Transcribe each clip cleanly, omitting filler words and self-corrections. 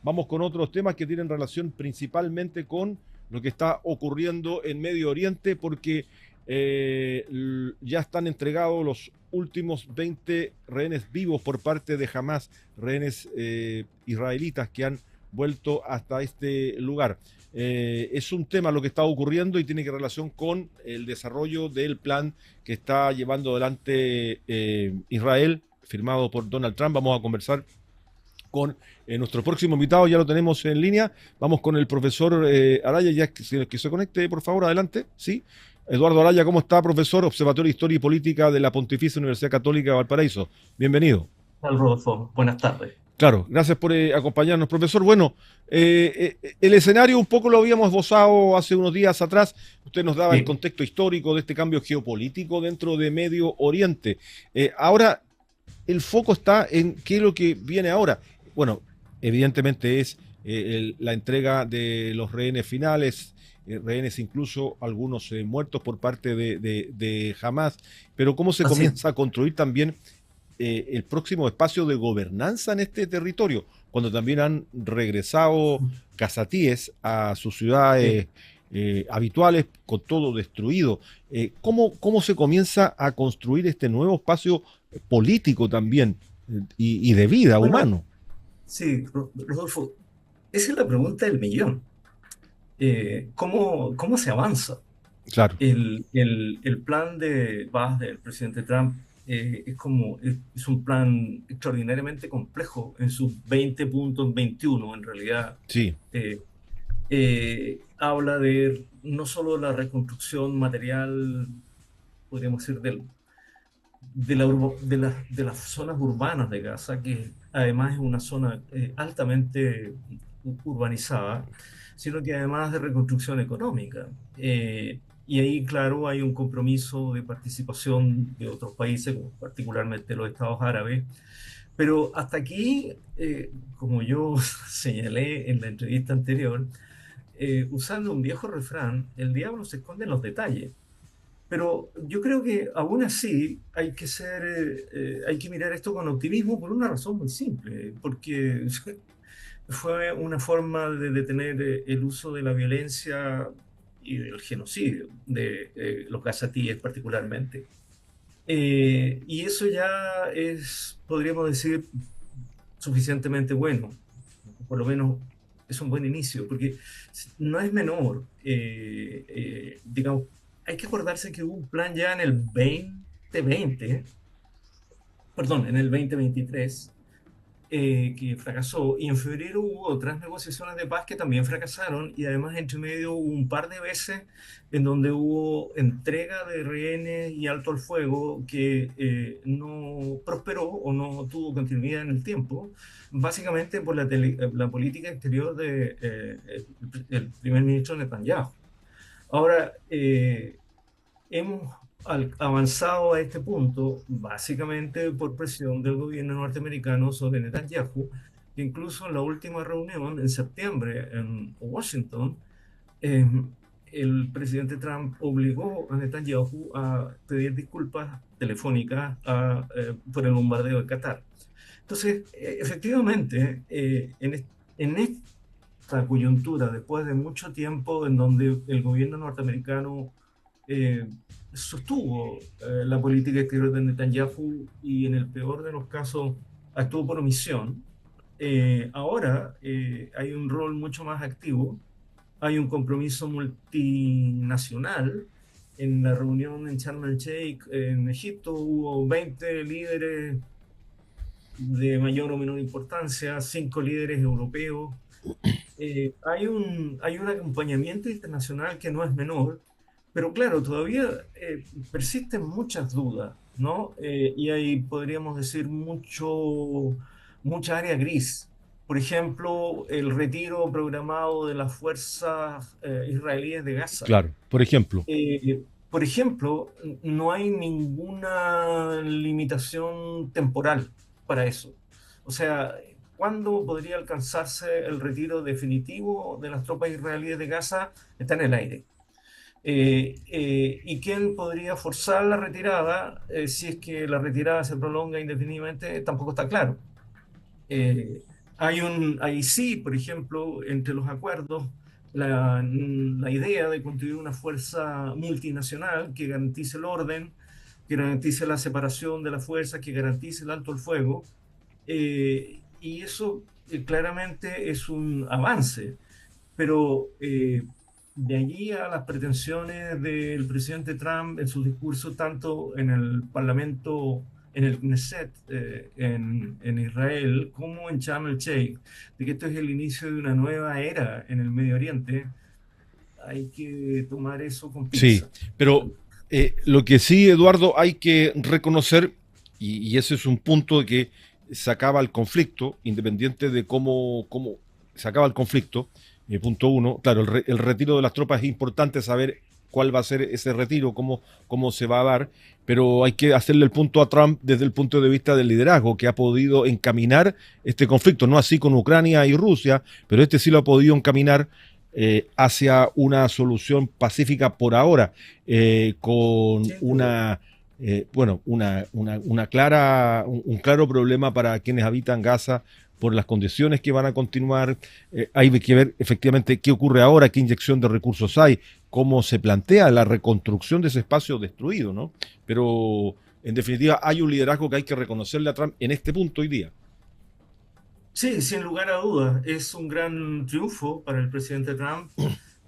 vamos con otros temas que tienen relación principalmente con lo que está ocurriendo en Medio Oriente, porque ya están entregados los últimos 20 rehenes vivos por parte de Hamas, rehenes israelitas que han vuelto hasta este lugar. Es un tema lo que está ocurriendo y tiene que relación con el desarrollo del plan que está llevando adelante Israel, firmado por Donald Trump. Vamos a conversar con nuestro próximo invitado, ya lo tenemos en línea. Vamos con el profesor Araya, ya que se conecte, por favor, adelante. Sí. Eduardo Araya, ¿cómo está, profesor? Observatorio de Historia y Política de la Pontificia Universidad Católica de Valparaíso. Bienvenido. Tal Rodolfo, buenas tardes. Claro, gracias por acompañarnos, profesor. Bueno, el escenario un poco lo habíamos esbozado hace unos días atrás. Usted nos daba el Sí, contexto histórico de este cambio geopolítico dentro de Medio Oriente. Ahora, el foco está en qué es lo que viene ahora. Bueno, evidentemente es la entrega de los rehenes finales, rehenes incluso algunos muertos por parte de Hamas, pero cómo se así es. comienza a construir también el próximo espacio de gobernanza en este territorio, cuando también han regresado cazatíes a sus Sí. ciudades habituales con todo destruido. ¿Cómo se comienza a construir este nuevo espacio político también y de vida Bueno, humano? sí, Rodolfo, esa es la pregunta del millón. ¿Cómo se avanza? Claro, El plan de paz del presidente Trump es un plan extraordinariamente complejo en sus 20 puntos, 21 en realidad. sí, eh, Habla de no solo la reconstrucción material, podríamos decir, de las zonas urbanas de Gaza, que además es una zona altamente urbanizada, sino que además de reconstrucción económica. Y ahí, claro, hay un compromiso de participación de otros países, como particularmente los Estados Árabes. Pero hasta aquí, como yo señalé en la entrevista anterior, usando un viejo refrán, el diablo se esconde en los detalles. Pero yo creo que aún así hay que mirar esto con optimismo por una razón muy simple, porque fue una forma de detener el uso de la violencia y del genocidio de los gazatíes particularmente. Y eso ya es, podríamos decir, suficientemente bueno, por lo menos es un buen inicio, porque no es menor, digamos, hay que acordarse que hubo un plan ya en el 2020, perdón, en el 2023, que fracasó, y en febrero hubo otras negociaciones de paz que también fracasaron, y además entre medio hubo un par de veces en donde hubo entrega de rehenes y alto al fuego que no prosperó o no tuvo continuidad en el tiempo, básicamente por la política exterior de el primer ministro Netanyahu. Ahora, hemos avanzado a este punto básicamente por presión del gobierno norteamericano sobre Netanyahu, que incluso en la última reunión en septiembre en Washington, eh, el presidente Trump obligó a Netanyahu a pedir disculpas telefónicas por el bombardeo de Qatar. Entonces, efectivamente, en esta coyuntura, después de mucho tiempo en donde el gobierno norteamericano eh, sostuvo la política exterior de Netanyahu y en el peor de los casos actuó por omisión, ahora hay un rol mucho más activo, hay un compromiso multinacional. En la reunión en Sharm el Sheikh, en Egipto, hubo 20 líderes de mayor o menor importancia, 5 líderes europeos. Hay un acompañamiento internacional que no es menor, pero claro, todavía persisten muchas dudas, ¿no? Y hay, podríamos decir, mucha área gris. Por ejemplo, el retiro programado de las fuerzas israelíes de Gaza. claro. Por ejemplo, Por ejemplo, no hay ninguna limitación temporal para eso. O sea, ¿cuándo podría alcanzarse el retiro definitivo de las tropas israelíes de Gaza? Está en el aire. ¿Y quién podría forzar la retirada si es que la retirada se prolonga indefinidamente? Tampoco está claro. Eh, Hay sí, por ejemplo, entre los acuerdos, la idea de construir una fuerza multinacional que garantice el orden, que garantice la separación de las fuerzas, que garantice el alto el fuego, y eso claramente es un avance, pero de allí a las pretensiones del presidente Trump en su discurso, tanto en el Parlamento, en el Knesset, en Israel, como en Sharm el Sheikh, de que esto es el inicio de una nueva era en el Medio Oriente, hay que tomar eso con Sí, pinza. pero lo que sí, Eduardo, hay que reconocer, y ese es un punto de que se acaba el conflicto, independiente de cómo se acaba el conflicto, punto uno, claro, el retiro de las tropas es importante saber cuál va a ser ese retiro, cómo se va a dar, pero hay que hacerle el punto a Trump desde el punto de vista del liderazgo, que ha podido encaminar este conflicto, no así con Ucrania y Rusia, pero este sí lo ha podido encaminar hacia una solución pacífica por ahora, con Sin duda. un claro problema para quienes habitan Gaza por las condiciones que van a continuar. Hay que ver efectivamente qué ocurre ahora, qué inyección de recursos hay, cómo se plantea la reconstrucción de ese espacio destruido, ¿no? Pero en definitiva hay un liderazgo que hay que reconocerle a Trump en este punto hoy día. Sí, sin lugar a dudas, es un gran triunfo para el presidente Trump.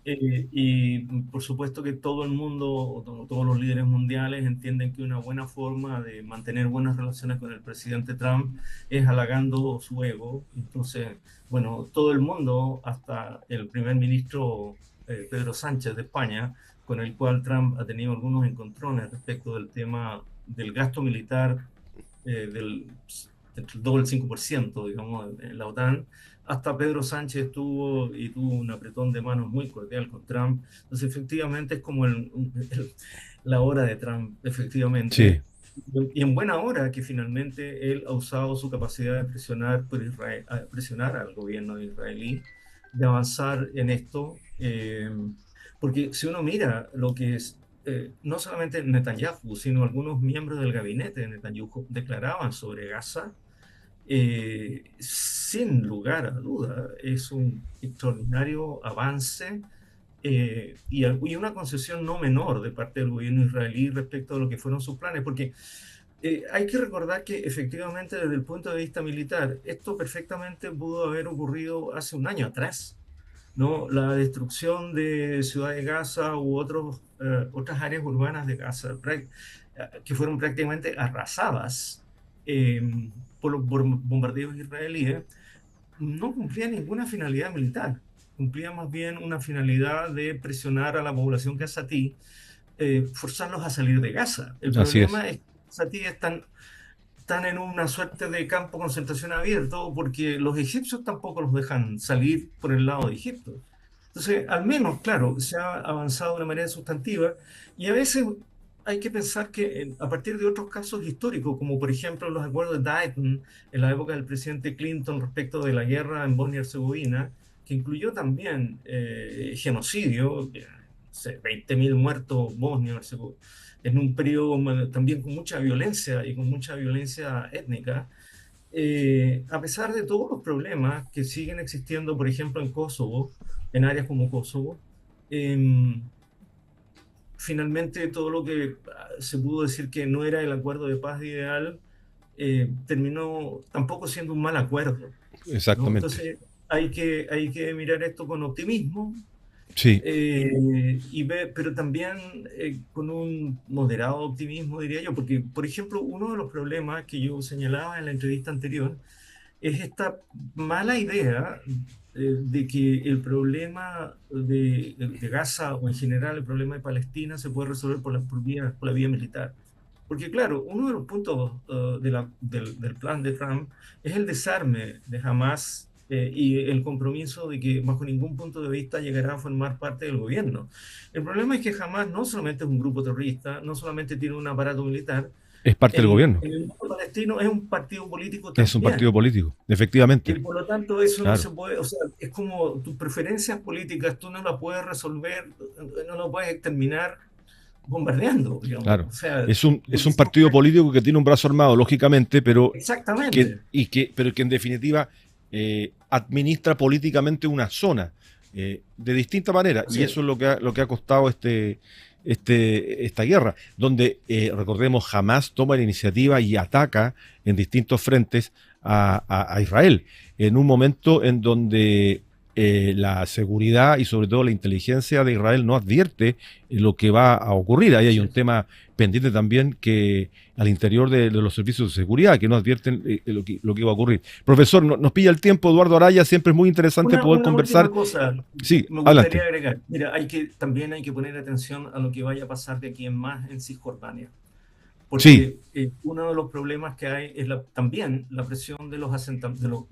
Y por supuesto que todo el mundo, todos los líderes mundiales entienden que una buena forma de mantener buenas relaciones con el presidente Trump es halagando su ego. Entonces, bueno, todo el mundo, hasta el primer ministro Pedro Sánchez de España, con el cual Trump ha tenido algunos encontrones respecto del tema del gasto militar del entre el 2 y el 5%, digamos, en la OTAN, hasta Pedro Sánchez tuvo un apretón de manos muy cordial con Trump. Entonces, efectivamente, es como la hora de Trump, Sí, efectivamente. Y en buena hora que finalmente él ha usado su capacidad de presionar, a presionar al gobierno israelí, de avanzar en esto. Porque si uno mira lo que es, no solamente Netanyahu, sino algunos miembros del gabinete de Netanyahu declaraban sobre Gaza, sin lugar a duda, es un extraordinario avance y una concesión no menor de parte del gobierno israelí respecto a lo que fueron sus planes, porque hay que recordar que efectivamente desde el punto de vista militar, esto perfectamente pudo haber ocurrido hace un año atrás, ¿no? La destrucción de Ciudad de Gaza u otras áreas urbanas de Gaza que fueron prácticamente arrasadas eh, por los bombardeos israelíes, no cumplía ninguna finalidad militar, cumplía más bien una finalidad de presionar a la población gazatí, forzarlos a salir de Gaza. El así es. problema es que gazatí están en una suerte de campo de concentración abierto porque los egipcios tampoco los dejan salir por el lado de Egipto. Entonces, al menos, claro, se ha avanzado de una manera sustantiva y a veces hay que pensar que a partir de otros casos históricos, como por ejemplo los acuerdos de Dayton en la época del presidente Clinton respecto de la guerra en Bosnia y Herzegovina, que incluyó también genocidio, 20.000 muertos bosnios en un periodo también con mucha violencia y con mucha violencia étnica. A pesar de todos los problemas que siguen existiendo, por ejemplo, en Kosovo, en áreas como Kosovo, finalmente todo lo que se pudo decir que no era el acuerdo de paz ideal, terminó tampoco siendo un mal acuerdo, ¿no? Exactamente. Entonces hay que mirar esto con optimismo, Sí, pero también con un moderado optimismo, diría yo, porque, por ejemplo, uno de los problemas que yo señalaba en la entrevista anterior es esta mala idea de que el problema de Gaza o en general el problema de Palestina se puede resolver por la vía militar. Porque claro, uno de los puntos del plan de Trump es el desarme de Hamas y el compromiso de que bajo ningún punto de vista llegará a formar parte del gobierno. El problema es que Hamas no solamente es un grupo terrorista, no solamente tiene un aparato militar, es parte del gobierno. en el mundo palestino es un partido político Es un partido también. político, Y efectivamente. por lo tanto eso no se Claro. puede, o sea, es como tus preferencias políticas, tú no las puedes resolver, no lo puedes terminar bombardeando, digamos. Claro, O sea, es un porque son partido político que tiene un brazo armado, lógicamente, pero exactamente. pero que en definitiva administra políticamente una zona de distinta manera. Así Y es. eso es lo que ha costado esta guerra, donde, recordemos, Hamás toma la iniciativa y ataca en distintos frentes a Israel, en un momento en donde la seguridad y sobre todo la inteligencia de Israel no advierte lo que va a ocurrir. Ahí hay Así un es. tema pendiente también que al interior de los servicios de seguridad, que no advierten lo que va a ocurrir. Profesor, nos pilla el tiempo, Eduardo Araya, siempre es muy interesante poder Una última conversar. cosa Sí, me gustaría adelante. agregar. Mira, también hay que poner atención a lo que vaya a pasar de aquí en más en Cisjordania. Sí, Porque uno de los problemas que hay es también la presión de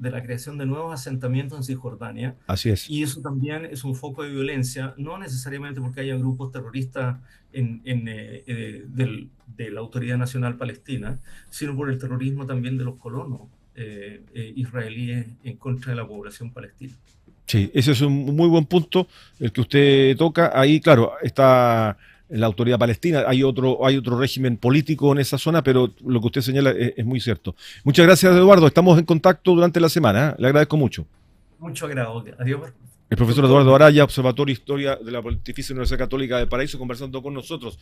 la creación de nuevos asentamientos en Cisjordania, así es. y eso también es un foco de violencia, no necesariamente porque haya grupos terroristas de la Autoridad Nacional Palestina, sino por el terrorismo también de los colonos israelíes en contra de la población palestina. Sí, ese es un muy buen punto el que usted toca. Ahí, claro, está la autoridad palestina, hay otro régimen político en esa zona, pero lo que usted señala es muy cierto. Muchas gracias, Eduardo. Estamos en contacto durante la semana, ¿eh? Le agradezco mucho. Mucho agrado. Adiós, El profesor doctor. Eduardo Araya, Observatorio de Historia de la Pontificia Universidad Católica de Paraíso, conversando con nosotros.